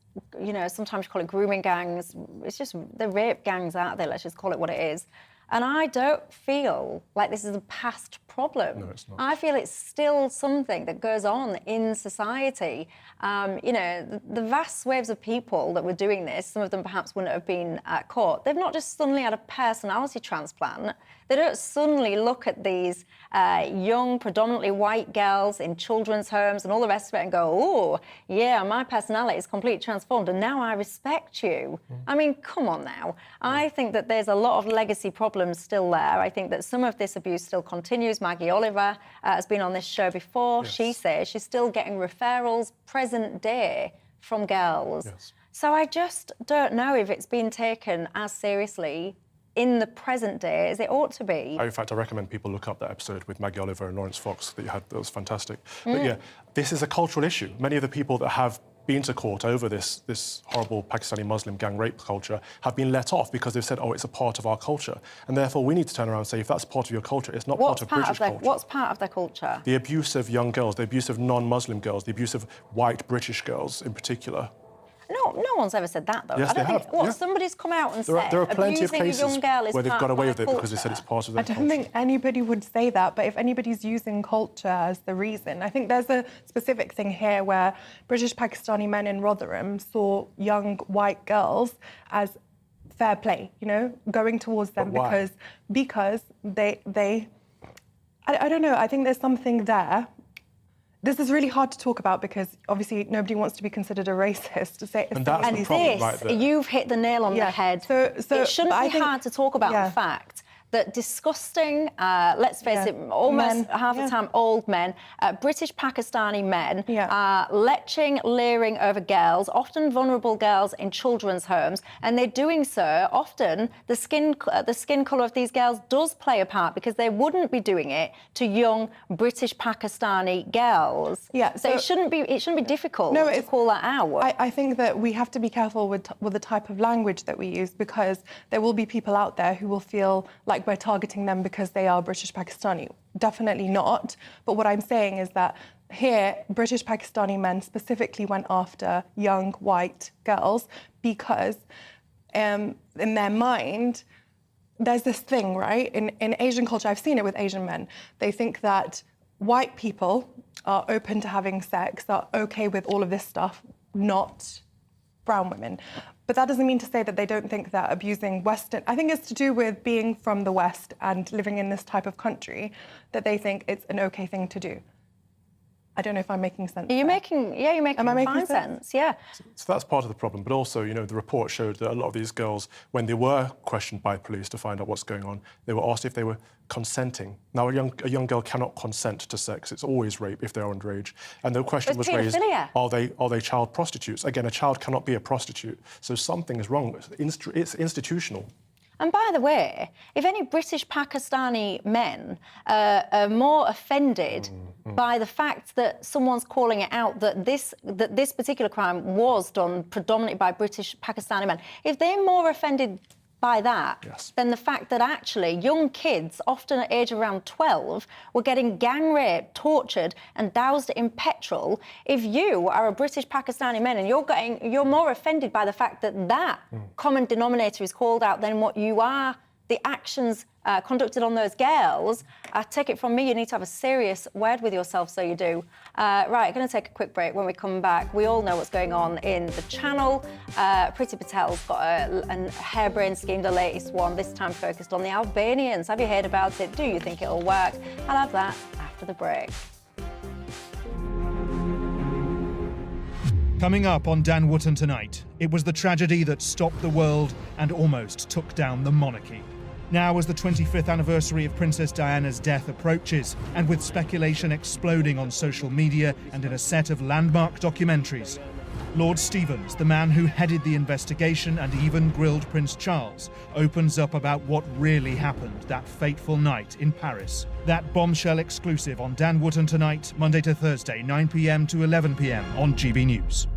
sometimes you call it grooming gangs, it's just the rape gangs out there, let's just call it what it is. And I don't feel like this is a past problem. No, it's not. I feel it's still something that goes on in society. You know, the vast swathes of people that were doing this, some of them perhaps wouldn't have been caught. They've not just suddenly had a personality transplant. They don't suddenly look at these young, predominantly white girls in children's homes and all the rest of it and go, oh, yeah, my personality is completely transformed and now I respect you. I mean, come on now. I think that there's a lot of legacy problems still there. I think that some of this abuse still continues. Maggie Oliver has been on this show before. Yes. She says she's still getting referrals present day from girls. Yes. So I just don't know if it's been taken as seriously in the present day as it ought to be. In fact, I recommend people look up that episode with Maggie Oliver and Lawrence Fox that you had. That was fantastic. But yeah, this is a cultural issue. Many of the people that have been to court over this horrible Pakistani Muslim gang rape culture have been let off because they've said, oh, it's a part of our culture. And therefore, we need to turn around and say, if that's part of your culture, it's not part of British culture. What's part of their culture? The abuse of young girls, the abuse of non-Muslim girls, the abuse of white British girls in particular. No one's ever said that, though. Yes, I don't they think. have. What, Yeah. somebody's come out and There are said plenty of abusing a cases young girl is where they've part got of away their with it because they said it's part of their I don't culture. think anybody would say that, but if anybody's using culture as the reason, I think there's a specific thing here where British Pakistani men in Rotherham saw young white girls as fair play, you know, going towards them But why? because they I don't know, I think there's something there. This is really hard to talk about because obviously nobody wants to be considered a racist to say. And that's the And problem this, right there. you've hit the nail on the head. It shouldn't but I be think- hard to talk about yeah. the fact that disgusting, let's face it, almost Men, half the time old men, British Pakistani men, Yeah. leching, leering over girls, often vulnerable girls in children's homes, and they're doing so. Often the skin colour of these girls does play a part because they wouldn't be doing it to young British Pakistani girls. Yeah, so it shouldn't be difficult No, to it's- call that out. I think that we have to be careful with the type of language that we use because there will be people out there who will feel like we're targeting them because they are British Pakistani. Definitely not. But what I'm saying is that here, British Pakistani men specifically went after young white girls because in their mind, there's this thing, right? In Asian culture, I've seen it with Asian men. They think that white people are open to having sex, are okay with all of this stuff, not brown women. But that doesn't mean to say that they don't think that abusing Western... I think it's to do with being from the West and living in this type of country that they think it's an okay thing to do. I don't know if I'm making sense. You're making Am I making fine sense? Yeah. So that's part of the problem. But also, you know, the report showed that a lot of these girls, when they were questioned by police to find out what's going on, they were asked if they were consenting. Now, a young girl cannot consent to sex. It's always rape if they're underage. And the question was raised, paedophilia. are they child prostitutes? Again, a child cannot be a prostitute. So something is wrong. It's institutional. And by the way, if any British Pakistani men are more offended by the fact that someone's calling it out that this particular crime was done predominantly by British Pakistani men, if they're more offended by that than the fact that actually young kids, often at age around 12, were getting gang raped, tortured and doused in petrol, if you are a British Pakistani man and you're more offended by the fact that common denominator is called out than what you are, the actions conducted on those girls, take it from me, you need to have a serious word with yourself, so you do. Right, going to take a quick break. When we come back, we all know what's going on in the channel. Priti Patel's got a harebrained scheme, the latest one, this time focused on the Albanians. Have you heard about it? Do you think it'll work? I'll have that after the break. Coming up on Dan Wootton tonight, it was the tragedy that stopped the world and almost took down the monarchy. Now, as the 25th anniversary of Princess Diana's death approaches, and with speculation exploding on social media and in a set of landmark documentaries, Lord Stevens, the man who headed the investigation and even grilled Prince Charles, opens up about what really happened that fateful night in Paris. That bombshell exclusive on Dan Wootton tonight, Monday to Thursday, 9 p.m. to 11 p.m. on GB News.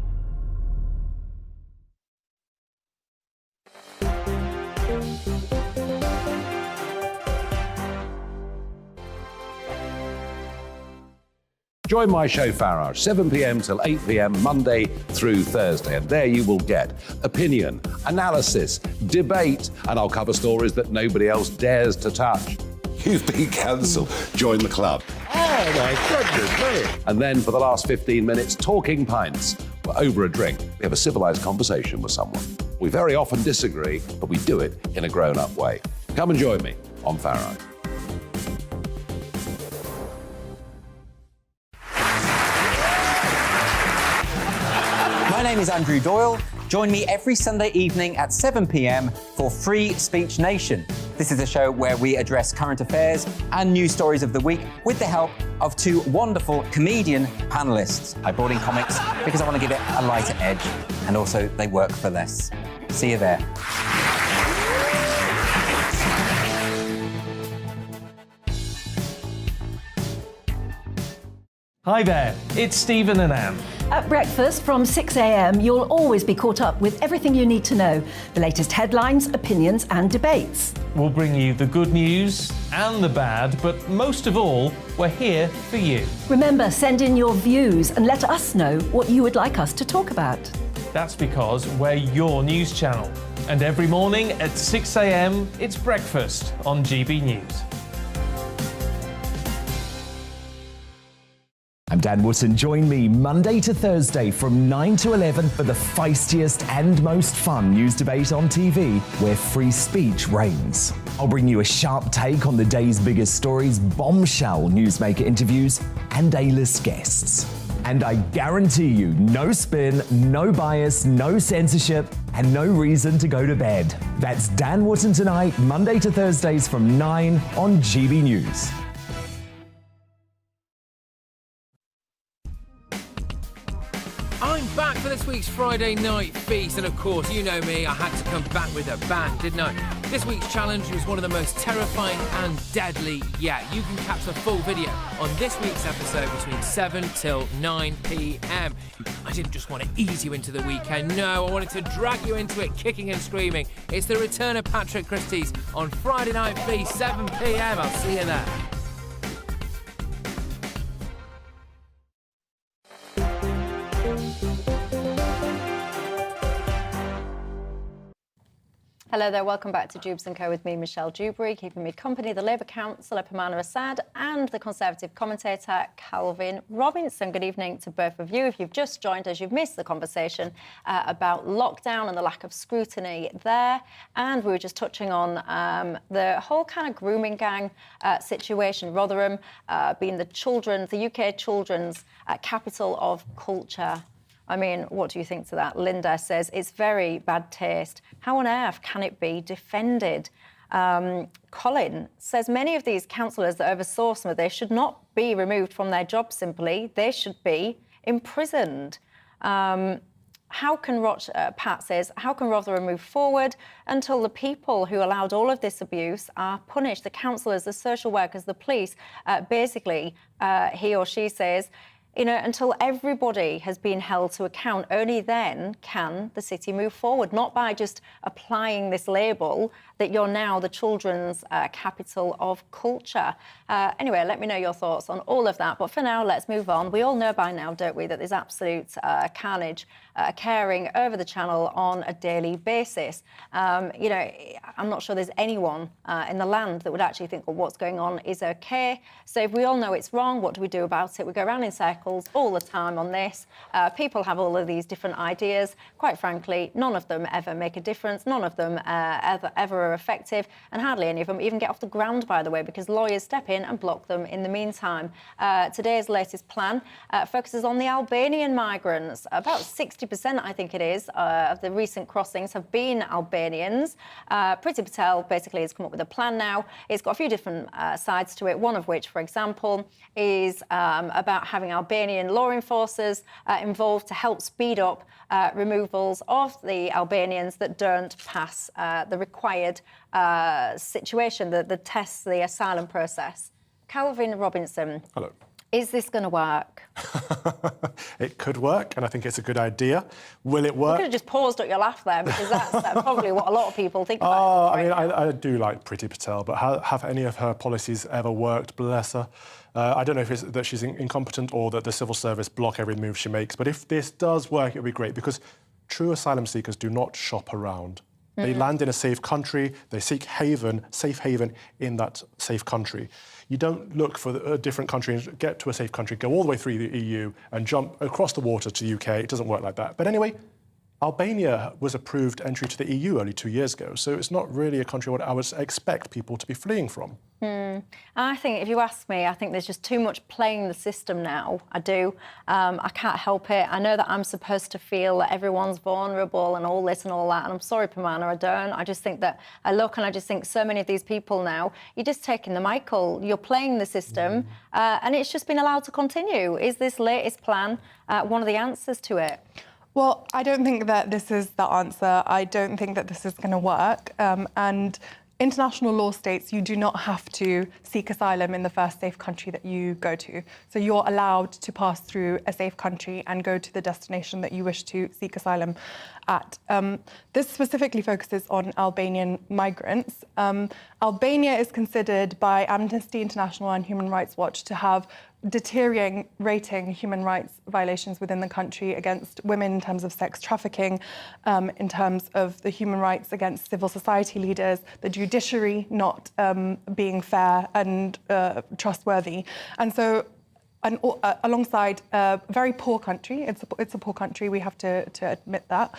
Join my show Farage, 7 p.m. till 8 p.m. Monday through Thursday, and there you will get opinion, analysis, debate, and I'll cover stories that nobody else dares to touch. You've been cancelled. Join the club. Oh my goodness me. And then for the last 15 minutes, talking pints. We're over a drink. We have a civilised conversation with someone. We very often disagree, but we do it in a grown-up way. Come and join me on Farage. My name is Andrew Doyle. Join me every Sunday evening at 7 p.m. for Free Speech Nation. This is a show where we address current affairs and news stories of the week with the help of two wonderful comedian panellists. I brought in comics because I want to give it a lighter edge, and also they work for less. See you there. Hi there, it's Stephen and Anne. At breakfast from 6 a.m, you'll always be caught up with everything you need to know, the latest headlines, opinions and debates. We'll bring you the good news and the bad, but most of all, we're here for you. Remember, send in your views and let us know what you would like us to talk about. That's because we're your news channel. And every morning at 6 a.m, it's breakfast on GB News. I'm Dan Wootton. Join me Monday to Thursday from 9 to 11 for the feistiest and most fun news debate on TV, where free speech reigns. I'll bring you a sharp take on the day's biggest stories, bombshell newsmaker interviews, and A-list guests. And I guarantee you, no spin, no bias, no censorship, and no reason to go to bed. That's Dan Wootton Tonight, Monday to Thursdays from 9 on GB News. I'm back for this week's Friday night feast, and of course, you know me, I had to come back with a bang, didn't I? This week's challenge was one of the most terrifying and deadly yet. You can catch the full video on this week's episode between 7 till 9 p.m. I didn't just want to ease you into the weekend, no, I wanted to drag you into it kicking and screaming. It's the return of Patrick Christie's on Friday Night Feast, 7 p.m. I'll see you there. Hello there, welcome back to Dewbs & Co with me, Michelle Dewberry, keeping me company, the Labour councillor, Pamana Assad, and the Conservative commentator, Calvin Robinson. Good evening to both of you. If you've just joined us, you've missed the conversation about lockdown and the lack of scrutiny there. And we were just touching on the whole kind of grooming gang situation, Rotherham being the UK children's capital of culture. I mean, what do you think to that? Linda says, it's very bad taste. How on earth can it be defended? Colin says, many of these councillors that oversaw some of this should not be removed from their job simply. They should be imprisoned. Pat says, how can Rotherham move forward until the people who allowed all of this abuse are punished? The councillors, the social workers, the police, basically, he or she says, you know, until everybody has been held to account, only then can the city move forward, not by just applying this label that you're now the children's capital of culture. Anyway, let me know your thoughts on all of that. But for now, let's move on. We all know by now, don't we, that there's absolute carnage occurring over the channel on a daily basis. You know, I'm not sure there's anyone in the land that would actually think, well, what's going on is okay. So if we all know it's wrong, what do we do about it? We go around in circles all the time on this. People have all of these different ideas. Quite frankly, none of them ever make a difference. None of them ever are effective, and hardly any of them even get off the ground, by the way, because lawyers step in and block them in the meantime. Today's latest plan focuses on the Albanian migrants. About 60%, I think it is, of the recent crossings have been Albanians. Priti Patel basically has come up with a plan now. It's got a few different sides to it, one of which, for example, is about having Albanian law enforcers involved to help speed up removals of the Albanians that don't pass the required situation, the tests, the asylum process. Calvin Robinson. Hello. Is this going to work? It could work, and I think it's a good idea. Will it You work? could have just paused at your laugh there, because that's probably what a lot of people think about. I mean, I do like Priti Patel, but have any of her policies ever worked? Bless her. I don't know if it's that she's incompetent or that the civil service block every move she makes, but if this does work, it would be great, because true asylum seekers do not shop around. They land in a safe country, they seek safe haven in that safe country. You don't look for a different country and get to a safe country, go all the way through the EU and jump across the water to the UK. It doesn't work like that. But anyway, Albania was approved entry to the EU only 2 years ago, so it's not really a country what I would expect people to be fleeing from. I think, if you ask me, I think there's just too much playing the system now. I do. I can't help it. I know that I'm supposed to feel that everyone's vulnerable and all this and all that, and I'm sorry, Pamana, I don't. I just think that I look and I just think so many of these people now, you're just taking the Michael, you're playing the system, and it's just been allowed to continue. Is this latest plan one of the answers to it? Well, I don't think that this is the answer. I don't think that this is going to work. And international law states you do not have to seek asylum in the first safe country that you go to. So you're allowed to pass through a safe country and go to the destination that you wish to seek asylum at. This specifically focuses on Albanian migrants. Albania is considered by Amnesty International and Human Rights Watch to have deteriorating human rights violations within the country against women in terms of sex trafficking, in terms of the human rights against civil society leaders, the judiciary not being fair and trustworthy. And so alongside a very poor country, it's a poor country, we have to admit that.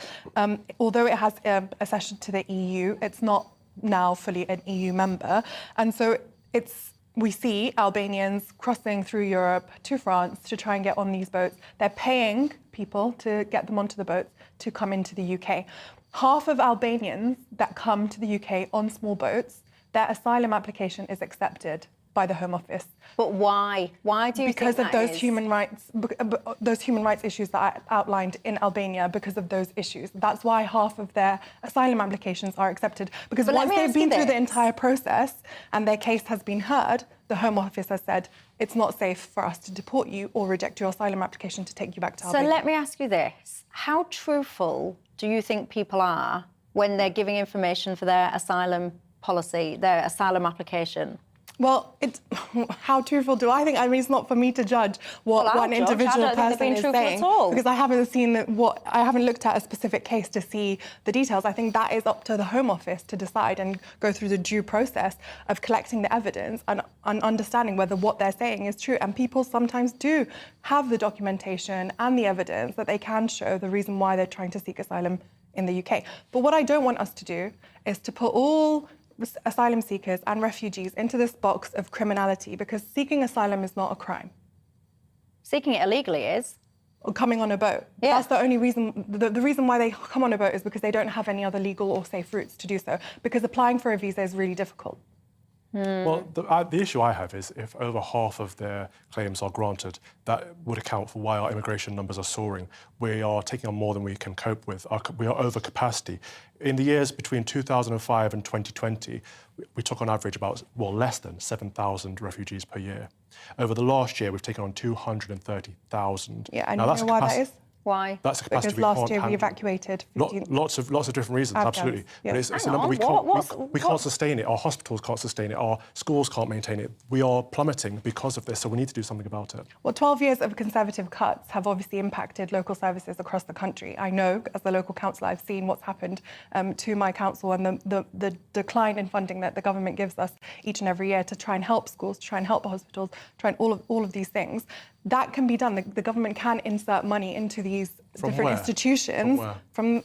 Although it has accession to the EU, it's not now fully an EU member. And so we see Albanians crossing through Europe to France to try and get on these boats. They're paying people to get them onto the boats to come into the UK. Half of Albanians that come to the UK on small boats, their asylum application is accepted by the Home Office. But why? Why do you think Because of that those is? those human rights issues that I outlined in Albania, because of those issues. That's why half of their asylum applications are accepted. Because But let once me they've ask you been through the this. entire process and their case has been heard, the Home Office has said, it's not safe for us to deport you or reject your asylum application to take you back to So Albania. let me ask you this. How truthful do you think people are when they're giving information for their asylum policy, their asylum application? Well, how truthful do I think? I mean, it's not for me to judge what Well, one I'll judge. individual I don't think they're person being is truthful saying, at all. because I haven't looked at a specific case to see the details. I think that is up to the Home Office to decide and go through the due process of collecting the evidence and understanding whether what they're saying is true. And people sometimes do have the documentation and the evidence that they can show the reason why they're trying to seek asylum in the UK. But what I don't want us to do is to put all asylum seekers and refugees into this box of criminality, because seeking asylum is not a crime. Seeking it illegally is. Or coming on a boat. Yeah. That's the only reason. The reason why they come on a boat is because they don't have any other legal or safe routes to do so, because applying for a visa is really difficult. Well, the issue I have is if over half of their claims are granted, that would account for why our immigration numbers are soaring. We are taking on more than we can cope with. We are over capacity. In the years between 2005 and 2020, we took on average less than 7,000 refugees per year. Over the last year, we've taken on 230,000. Yeah, and you know why that is? Why? That's a capacity Because we last can't year we handle. evacuated 15... Lots of different reasons, Afghans, absolutely. yeah. But it's a Hang number on, we can't sustain it. Our hospitals can't sustain it. Our schools can't maintain it. We are plummeting because of this, so we need to do something about it. Well, 12 years of Conservative cuts have obviously impacted local services across the country. I know, as the local councillor, I've seen what's happened to my council and the decline in funding that the government gives us each and every year to try and help schools, to try and help hospitals, try and all of these things. That can be done. The government can insert money into these different institutions. From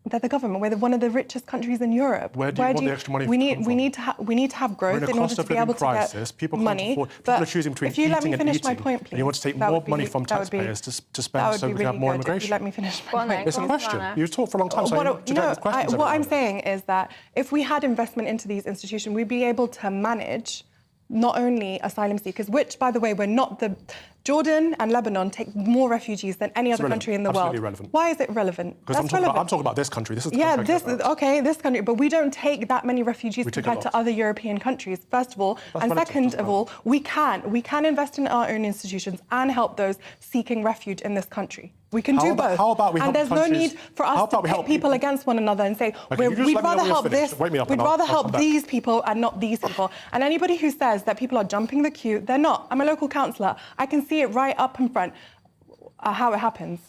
They're the government. We're one of the richest countries in Europe. Where do you want the extra money we to need, come we need to we need to have growth in order to be able to crisis. get People money. can't afford, people are choosing between if you let me eating and finish my eating, point, please, and you want to take that more would be- money from that would be- taxpayers to that spend would so be we can have really more good. If immigration. you let me finish my Go on then, point. It's a question. You've talked for a long time, so I need to get the questions. What I'm saying is that if we had investment into these institutions, we'd be able to manage not only asylum seekers, which, by the way, we're not Jordan and Lebanon take more refugees than any other country in the world. Absolutely relevant. Why is it relevant? Because I'm talking about this country. This is the country I care about. This country, but we don't take that many refugees We take compared a to lot. other European countries. First of all, That's and relative, second doesn't of matter. all, we can invest in our own institutions and help those seeking refuge in this country. We can do both. How about we and help there's no countries- need for how us to about we pit help people people- against one another and say Okay, you just we'd let me know rather when you're help finished. this, Wake me up we'd and I'll rather come help back. these people and not these people. And anybody who says that people are jumping the queue, they're not. I'm a local councillor. I can see it right up in front how it happens.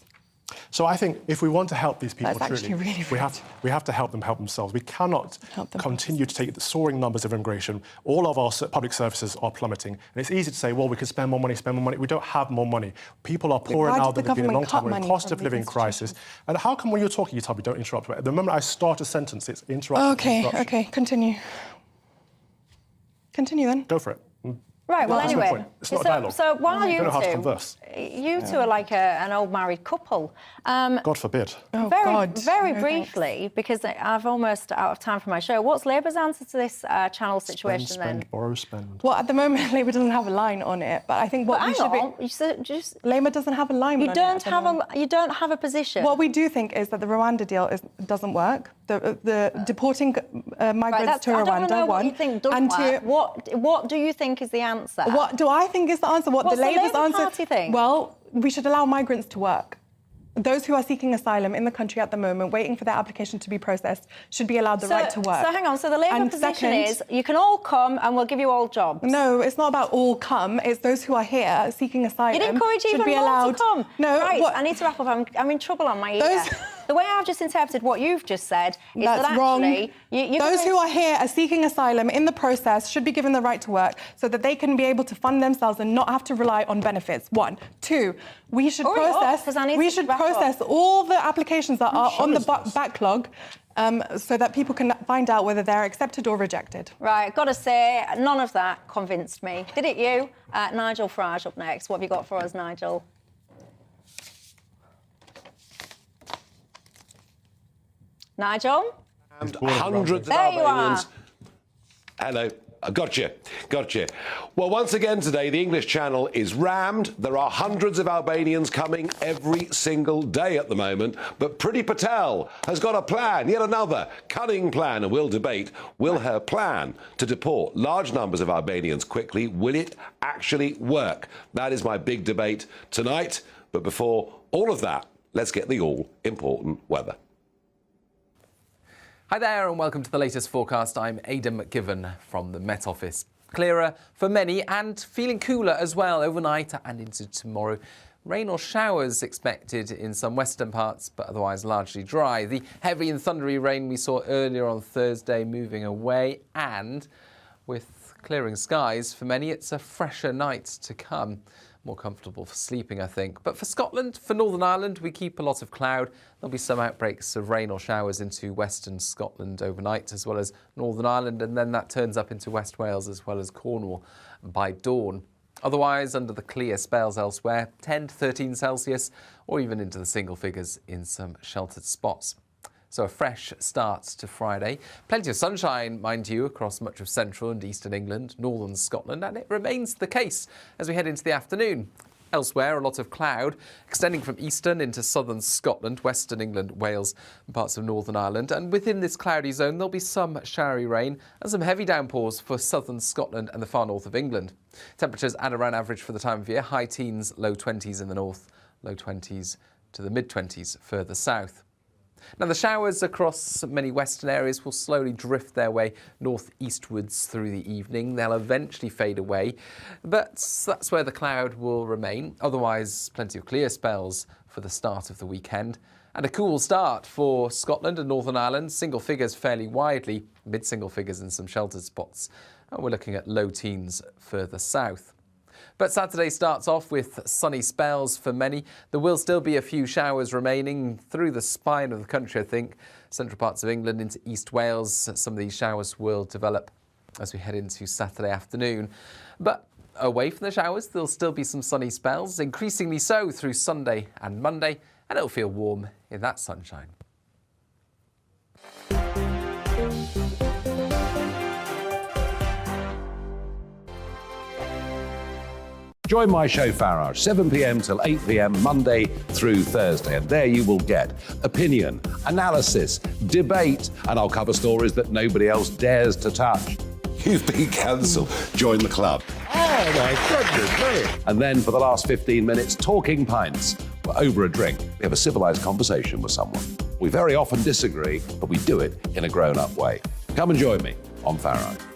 So I think if we want to help these people That's actually truly, really we have to help them help themselves. We cannot continue to take the soaring numbers of immigration. All of our public services are plummeting. And it's easy to say, well, we can spend more money. We don't have more money. People are poorer why now did than the they've been in a long government time. cut We're in a money cost from of these living crisis. And how come when you're talking, you tell me, don't interrupt. The moment I start a sentence, it's interruption. Okay, continue. Continue then. Go for it. Right, well, That's my anyway, point. It's not a dialogue. so while You you don't know how to two, converse. you two are like an old married couple. God forbid. Very briefly, because I've almost out of time for my show, what's Labour's answer to this channel situation then? Borrow, spend. Well, at the moment, Labour doesn't have a line on it, but I think what But we hang should on, be... Labour doesn't have a line on it. You don't have a position. What we do think is that the Rwanda deal doesn't work. The deporting migrants to I don't Rwanda, know what one. you think does and work. two, what do you think is the answer? what do I think is the answer? What What's the the Labour's Labour answer? Party think? Well, we should allow migrants to work. Those who are seeking asylum in the country at the moment, waiting for their application to be processed, should be allowed the right to work. So hang on, so the Labour And position second- is you can all come and we'll give you all jobs. No, it's not about all come. It's those who are here seeking asylum. You'd encourage should even be more allowed. to come. No, right, what- I need to wrap up. I'm in trouble on my ear. The way I've just interpreted what you've just said is That's that wrong. actually... Those who are here are seeking asylum in the process should be given the right to work so that they can be able to fund themselves and not have to rely on benefits. One. Two, we should Hurry up, process 'cause I need to wrap up. process all the applications that are on the backlog so that people can find out whether they're accepted or rejected. Right, got to say, none of that convinced me. Did it you? Nigel Farage up next. What have you got for us, Nigel? Nigel? And hundreds of There you Albanians. are. Hello. Gotcha. Well, once again today, the English Channel is rammed. There are hundreds of Albanians coming every single day at the moment. But Priti Patel has got a plan, yet another cunning plan, and we'll debate, will her plan to deport large numbers of Albanians quickly, will it actually work? That is my big debate tonight. But before all of that, let's get the all-important weather. Hi there and welcome to the latest forecast. I'm Aidan McGivern from the Met Office. Clearer for many and feeling cooler as well overnight and into tomorrow. Rain or showers expected in some western parts, but otherwise largely dry. The heavy and thundery rain we saw earlier on Thursday moving away, and with clearing skies for many, it's a fresher night to come. More comfortable for sleeping, I think. But for Scotland, for Northern Ireland, we keep a lot of cloud. There'll be some outbreaks of rain or showers into western Scotland overnight, as well as Northern Ireland, and then that turns up into West Wales as well as Cornwall by dawn. Otherwise, under the clear spells elsewhere, 10 to 13 Celsius, or even into the single figures in some sheltered spots. So a fresh start to Friday. Plenty of sunshine, mind you, across much of central and eastern England, northern Scotland, and it remains the case as we head into the afternoon. Elsewhere, a lot of cloud, extending from eastern into southern Scotland, western England, Wales, and parts of Northern Ireland. And within this cloudy zone, there'll be some showery rain and some heavy downpours for southern Scotland and the far north of England. Temperatures at around average for the time of year, high teens, low 20s in the north, low 20s to the mid-20s further south. Now, the showers across many western areas will slowly drift their way northeastwards through the evening. They'll eventually fade away, but that's where the cloud will remain. Otherwise, plenty of clear spells for the start of the weekend. And a cool start for Scotland and Northern Ireland. Single figures fairly widely, mid-single figures in some sheltered spots. And we're looking at low teens further south. But Saturday starts off with sunny spells for many. There will still be a few showers remaining through the spine of the country, I think. Central parts of England into East Wales. Some of these showers will develop as we head into Saturday afternoon. But away from the showers, there'll still be some sunny spells, increasingly so through Sunday and Monday, and it'll feel warm in that sunshine. Join my show Farage, 7 p.m. till 8 p.m. Monday through Thursday, and there you will get opinion, analysis, debate, and I'll cover stories that nobody else dares to touch. You've been cancelled. Join the club. Oh my goodness me! And then for the last 15 minutes, talking pints. We're over a drink. We have a civilised conversation with someone. We very often disagree, but we do it in a grown-up way. Come and join me on Farage.